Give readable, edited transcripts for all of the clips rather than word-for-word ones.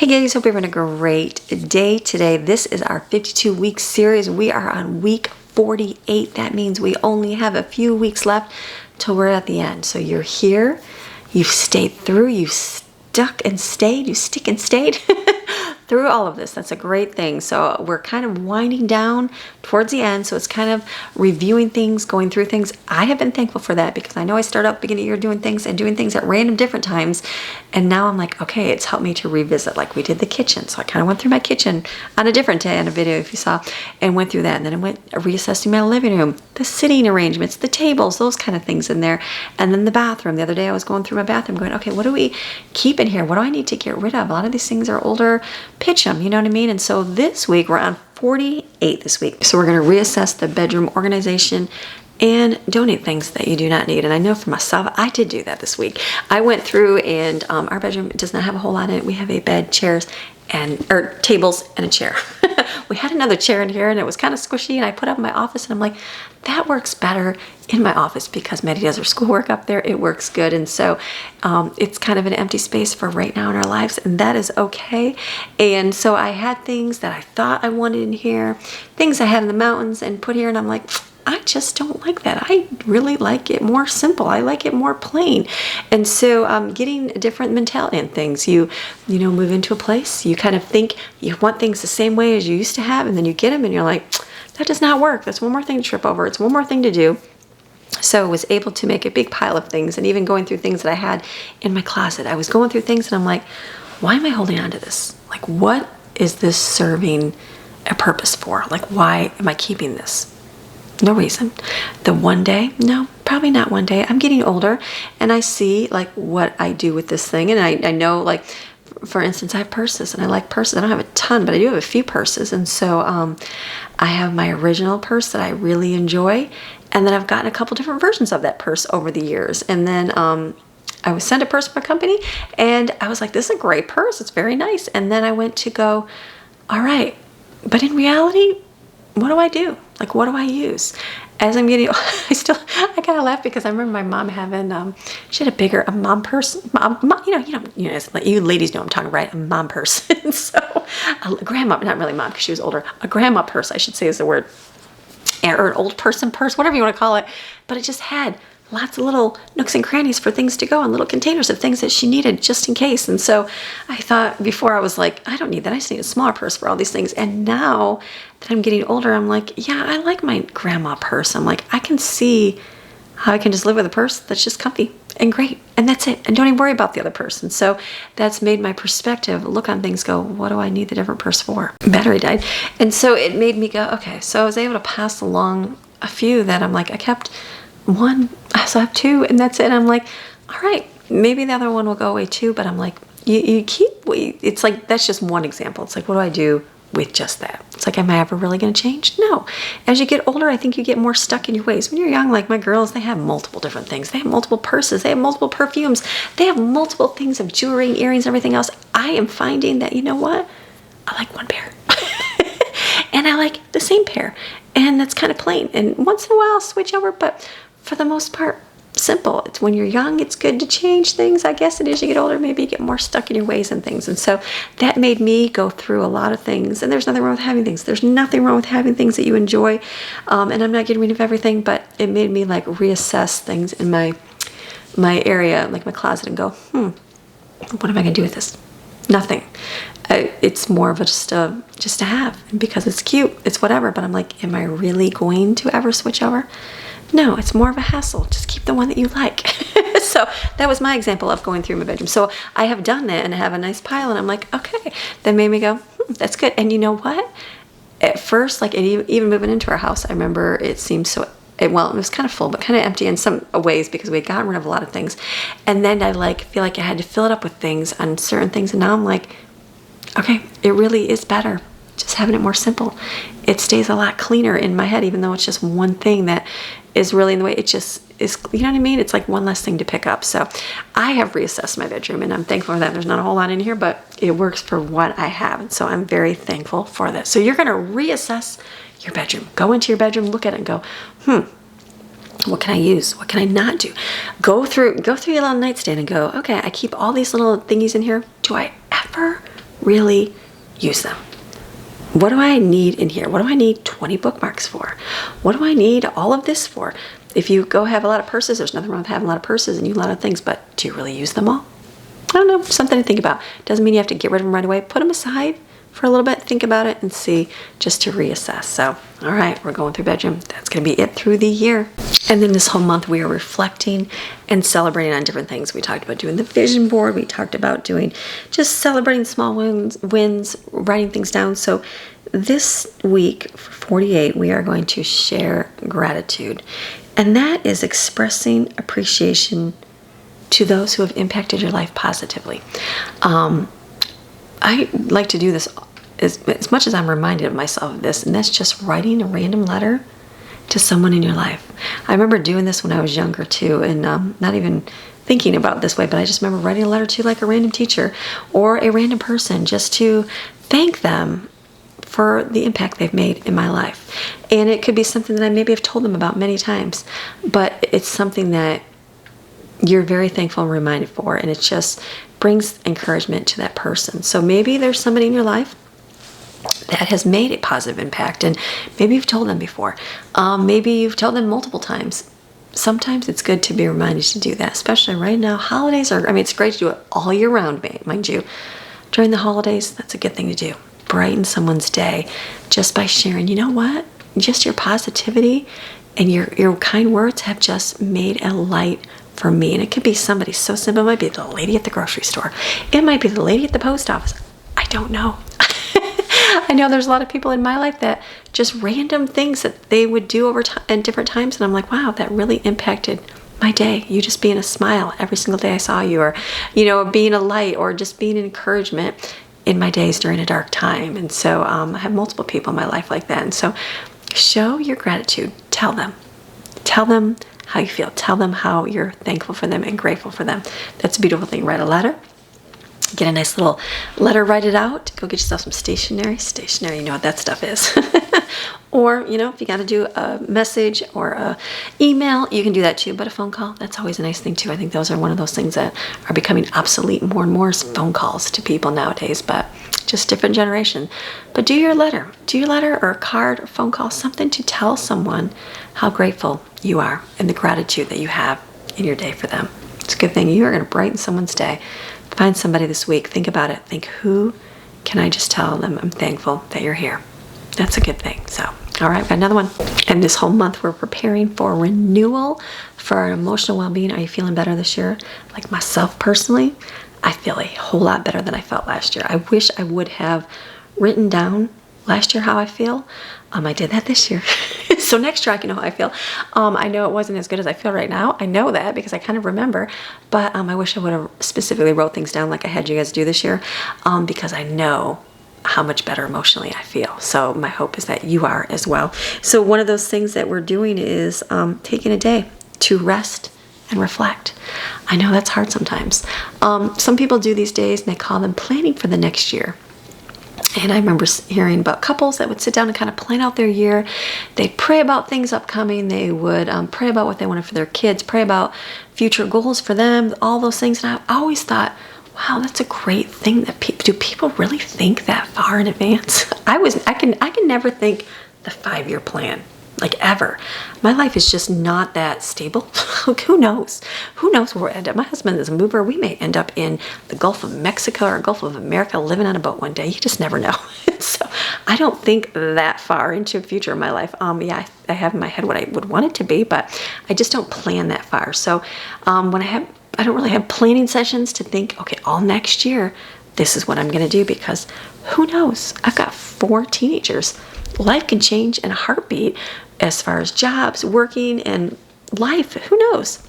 Hey guys, hope you're having a great day today. This is our 52-week series. We are on week 48. That means we only have a few weeks left till we're at the end. So you're here, you've stayed through, you've stuck and stayed, you stick and stayed through all of this. That's a great thing. So we're kind of winding down towards the end. So it's kind of reviewing things, going through things. I have been thankful for that because I know I started out beginning of the year doing things at random different times. And now I'm like, okay, it's helped me to revisit. Like we did the kitchen. So I kind of went through my kitchen on a different day on a video, if you saw, and went through that. And then I went reassessing my living room, the sitting arrangements, the tables, those kind of things in there. And then the bathroom. The other day I was going through my bathroom going, okay, what do we keep in here? What do I need to get rid of? A lot of these things are older. Pitch them, you know what I mean? And so this week we're on 48 this week. So we're going to reassess the bedroom organization and donate things that you do not need. And I know for myself, I did do that this week. I went through and our bedroom does not have a whole lot in it. We have a bed, chairs, or tables and a chair. We had another chair in here and it was kind of squishy and I put it up in my office and I'm like, that works better in my office because Maddie does her schoolwork up there. It works good. And so it's kind of an empty space for right now in our lives, and that is okay. And so I had things that I thought I wanted in here, things I had in the mountains and put here, and I'm like, I just don't like that. I really like it more simple. I like it more plain. And so getting a different mentality in things. You move into a place, you kind of think you want things the same way as you used to have, and then you get them and you're like, that does not work. That's one more thing to trip over. It's one more thing to do. So I was able to make a big pile of things, and even going through things that I had in my closet. I was going through things and I'm like, why am I holding on to this? Like, what is this serving a purpose for? Like, why am I keeping this? No reason. The one day, no, probably not one day. I'm getting older and I see like what I do with this thing. And I know, like, for instance, I have purses and I like purses. I don't have a ton, but I do have a few purses. And so I have my original purse that I really enjoy. And then I've gotten a couple different versions of that purse over the years. And then I was sent a purse from a company and I was like, this is a great purse. It's very nice. And then I went to go, all right, but in reality, what do I do? Like, what do I use? As I'm getting, I kind of laugh because I remember my mom having, she had a mom purse. You ladies know I'm talking, right? A mom purse. And so a grandma, not really mom because she was older, a grandma purse, I should say is the word, or an old person purse, whatever you want to call it. But it just had lots of little nooks and crannies for things to go and little containers of things that she needed just in case. And so I thought before I was like, I don't need that. I just need a smaller purse for all these things. And now that I'm getting older, I'm like, yeah, I like my grandma purse. I'm like, I can see how I can just live with a purse that's just comfy and great. And that's it. And don't even worry about the other purse. And so that's made my perspective look on things go, what do I need the different purse for? Battery died. And so it made me go, okay. So I was able to pass along a few that I'm like, I kept one, so I have two, and that's it. And I'm like, all right, maybe the other one will go away too. But I'm like, you keep, it's like, that's just one example. It's like, what do I do with just that? It's like, am I ever really going to change? No. As you get older, I think you get more stuck in your ways. When you're young, like my girls, they have multiple different things. They have multiple purses. They have multiple perfumes. They have multiple things of jewelry, earrings, everything else. I am finding that, you know what? I like one pair. And I like the same pair. And that's kind of plain. And once in a while, I'll switch over, but for the most part, simple. It's when you're young, it's good to change things. I guess it is. You get older, maybe you get more stuck in your ways and things. And so that made me go through a lot of things. And there's nothing wrong with having things. There's nothing wrong with having things that you enjoy. And I'm not getting rid of everything, but it made me like reassess things in my area, like my closet, and go, what am I going to do with this? Nothing. It's more of just to have. And because it's cute, it's whatever. But I'm like, am I really going to ever switch over? No, it's more of a hassle. Just keep the one that you like. So that was my example of going through my bedroom. So I have done that and I have a nice pile and I'm like, okay. That made me go, that's good. And you know what? At first, like even moving into our house, I remember it seemed it was kind of full, but kind of empty in some ways because we had gotten rid of a lot of things. And then I feel like I had to fill it up with things on certain things. And now I'm like, okay, it really is better just having it more simple. It stays a lot cleaner in my head, even though it's just one thing that is really in the way. It just is, you know what I mean? It's like one less thing to pick up. So I have reassessed my bedroom and I'm thankful for that. There's not a whole lot in here, but it works for what I have. And so I'm very thankful for that. So you're going to reassess your bedroom. Go into your bedroom, look at it and go, what can I use? What can I not do? Go through your little nightstand and go, okay, I keep all these little thingies in here. Do I ever really use them. What do I need in here? What do I need 20 bookmarks for? What do I need all of this for? If you go have a lot of purses, there's nothing wrong with having a lot of purses and you a lot of things, but do you really use them all? I don't know, something to think about. Doesn't mean you have to get rid of them right away. Put them aside for a little bit, think about it, and see, just to reassess. So, all right, we're going through bedroom. That's going to be it through the year. And then this whole month, we are reflecting and celebrating on different things. We talked about doing the vision board. We talked about doing just celebrating small wins, writing things down. So this week, for 48, we are going to share gratitude. And that is expressing appreciation to those who have impacted your life positively. I like to do this as much as I'm reminded of myself of this, and that's just writing a random letter to someone in your life. I remember doing this when I was younger too, and not even thinking about it this way, but I just remember writing a letter to like a random teacher or a random person just to thank them for the impact they've made in my life. And it could be something that I maybe have told them about many times, but it's something that you're very thankful and reminded for, and it just brings encouragement to that person. So maybe there's somebody in your life that has made a positive impact, and maybe you've told them before. Maybe you've told them multiple times. Sometimes it's good to be reminded to do that, especially right now. Holidays are, it's great to do it all year round, mind you. During the holidays, that's a good thing to do. Brighten someone's day just by sharing, you know what? Just your positivity and your kind words have just made a light for me. And it could be somebody so simple. It might be the lady at the grocery store. It might be the lady at the post office. I don't know. I know there's a lot of people in my life that just random things that they would do over time at different times. And I'm like, wow, that really impacted my day. You just being a smile every single day I saw you, or, being a light, or just being an encouragement in my days during a dark time. And so I have multiple people in my life like that. And so show your gratitude. Tell them how you feel. Tell them how you're thankful for them and grateful for them. That's a beautiful thing. Write a letter. Get a nice little letter, write it out. Go get yourself some stationery. Stationery, you know what that stuff is. Or, if you got to do a message or a email, you can do that too. But a phone call, that's always a nice thing too. I think those are one of those things that are becoming obsolete more and more, is phone calls to people nowadays. But just different generation. But do your letter. Do your letter or a card or phone call, something to tell someone how grateful you are and the gratitude that you have in your day for them. It's a good thing. You are going to brighten someone's day. Find somebody this week. Think about it. Think, who can I just tell them I'm thankful that you're here? That's a good thing. So, all right, got another one. And this whole month we're preparing for renewal for our emotional well-being. Are you feeling better this year? Like myself personally, I feel a whole lot better than I felt last year. I wish I would have written down last year how I feel. I did that this year. So next year I can know how I feel. I know it wasn't as good as I feel right now. I know that because I kind of remember, but I wish I would have specifically wrote things down like I had you guys do this year, because I know how much better emotionally I feel. So my hope is that you are as well. So one of those things that we're doing is taking a day to rest and reflect. I know that's hard sometimes. Some people do these days and they call them planning for the next year. And I remember hearing about couples that would sit down and kind of plan out their year. They'd pray about things upcoming. They would pray about what they wanted for their kids, pray about future goals for them, all those things. And I always thought, wow, that's a great thing. Do people really think that far in advance? I can never think the 5-year plan, like ever. My life is just not that stable. Who knows? Who knows where we'll end up? My husband is a mover. We may end up in the Gulf of Mexico or Gulf of America living on a boat one day. You just never know. So I don't think that far into the future of my life. I have in my head what I would want it to be, but I just don't plan that far. So when I don't really have planning sessions to think, okay, all next year, this is what I'm going to do, because who knows? I've got 4 teenagers. Life can change in a heartbeat as far as jobs, working, and life. Who knows?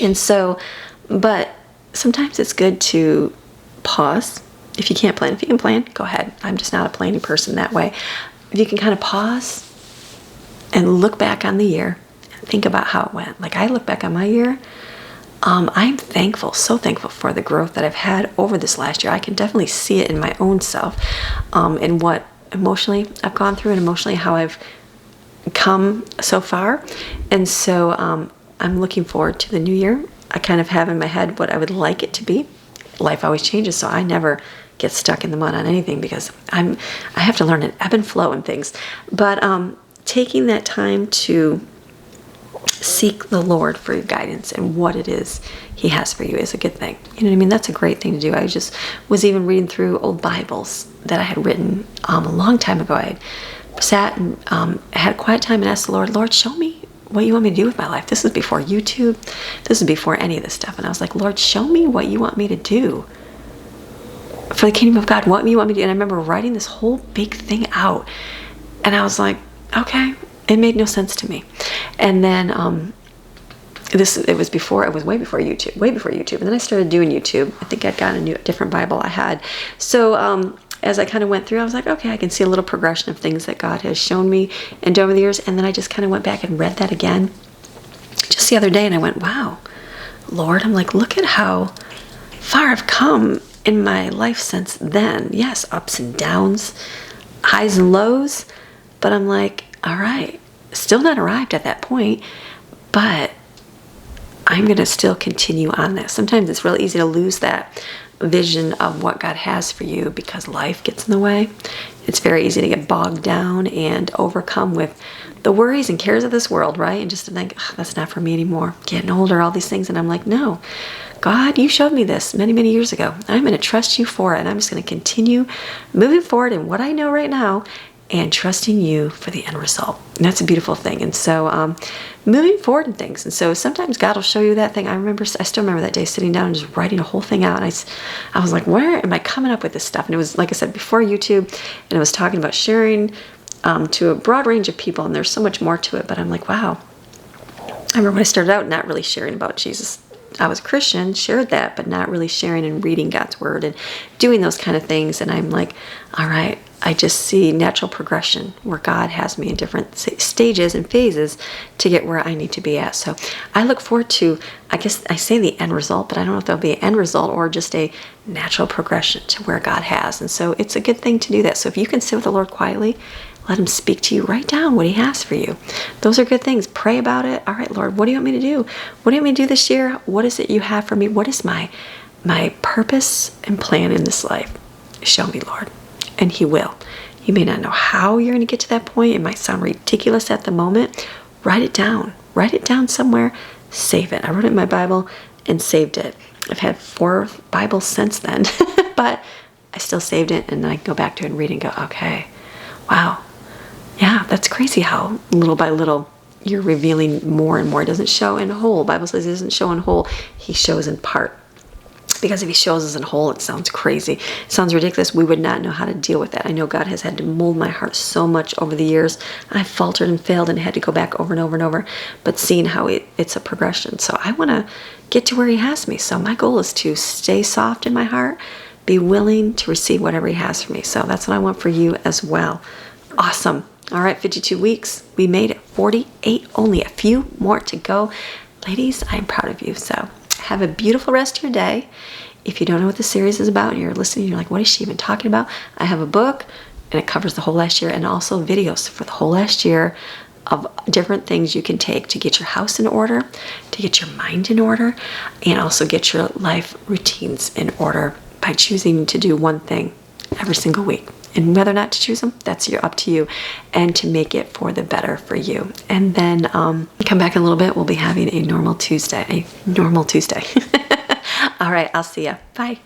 And so, but sometimes it's good to pause. If you can't plan, if you can plan, go ahead. I'm just not a planning person that way. If you can kind of pause and look back on the year and think about how it went. Like I look back on my year, I'm thankful, so thankful for the growth that I've had over this last year. I can definitely see it in my own self, in what emotionally I've gone through and emotionally how I've come so far. And so I'm looking forward to the new year. I kind of have in my head what I would like it to be. Life always changes, so I never get stuck in the mud on anything because I have to learn an ebb and flow in things. But taking that time to seek the Lord for your guidance and what it is He has for you is a good thing. You know what I mean? That's a great thing to do. I just was even reading through old Bibles that I had written a long time ago. I sat and had a quiet time and asked the Lord, Lord, show me what you want me to do with my life. This is before YouTube. This is before any of this stuff. And I was like, Lord, show me what you want me to do for the kingdom of God. What you want me to do? And I remember writing this whole big thing out. And I was like, okay. It made no sense to me. And then it was way before YouTube. And then I started doing YouTube. I think I'd gotten a different Bible I had. So as I kind of went through, I was like, okay, I can see a little progression of things that God has shown me and over the years. And then I just kind of went back and read that again just the other day. And I went, wow, Lord, I'm like, look at how far I've come in my life since then. Yes, ups and downs, highs and lows. But I'm like, all right, still not arrived at that point, but I'm going to still continue on this. Sometimes it's really easy to lose that vision of what God has for you because life gets in the way. It's very easy to get bogged down and overcome with the worries and cares of this world, right? And just to think, oh, that's not for me anymore. Getting older, all these things. And I'm like, no, God, you showed me this many, many years ago. I'm going to trust you for it. And I'm just going to continue moving forward in what I know right now and trusting you for the end result. And that's a beautiful thing. And so moving forward in things. And so sometimes God will show you that thing. I still remember that day sitting down and just writing a whole thing out. And I was like, where am I coming up with this stuff? And it was, like I said, before YouTube. And it was talking about sharing to a broad range of people. And there's so much more to it. But I'm like, wow. I remember when I started out not really sharing about Jesus. I was a Christian, shared that, but not really sharing and reading God's word and doing those kind of things. And I'm like, all right, I just see natural progression where God has me in different stages and phases to get where I need to be at. So I look forward to, I guess I say the end result, but I don't know if there'll be an end result or just a natural progression to where God has. And so it's a good thing to do that. So if you can sit with the Lord quietly, let Him speak to you. Write down what He has for you. Those are good things. Pray about it. All right, Lord, what do you want me to do? What do you want me to do this year? What is it you have for me? What is my purpose and plan in this life? Show me, Lord. And He will. You may not know how you're going to get to that point. It might sound ridiculous at the moment. Write it down. Write it down somewhere. Save it. I wrote it in my Bible and saved it. I've had 4 Bibles since then, but I still saved it, and I go back to it and read and go, okay, wow. Yeah, that's crazy how little by little you're revealing more and more. It doesn't show in whole. The Bible says He doesn't show in whole. He shows in part. Because if He shows us in whole, it sounds crazy. It sounds ridiculous. We would not know how to deal with that. I know God has had to mold my heart so much over the years. I faltered and failed and had to go back over and over and over. But seeing how it's a progression. So I want to get to where He has me. So my goal is to stay soft in my heart, be willing to receive whatever He has for me. So that's what I want for you as well. Awesome. All right, 52 weeks. We made it. 48, only a few more to go. Ladies, I'm proud of you. So have a beautiful rest of your day. If you don't know what the series is about and you're listening, you're like, what is she even talking about? I have a book and it covers the whole last year and also videos for the whole last year of different things you can take to get your house in order, to get your mind in order, and also get your life routines in order by choosing to do one thing every single week. And whether or not to choose them, that's up to you, and to make it for the better for you. And then come back in a little bit. We'll be having a normal Tuesday. All right, I'll see ya. Bye.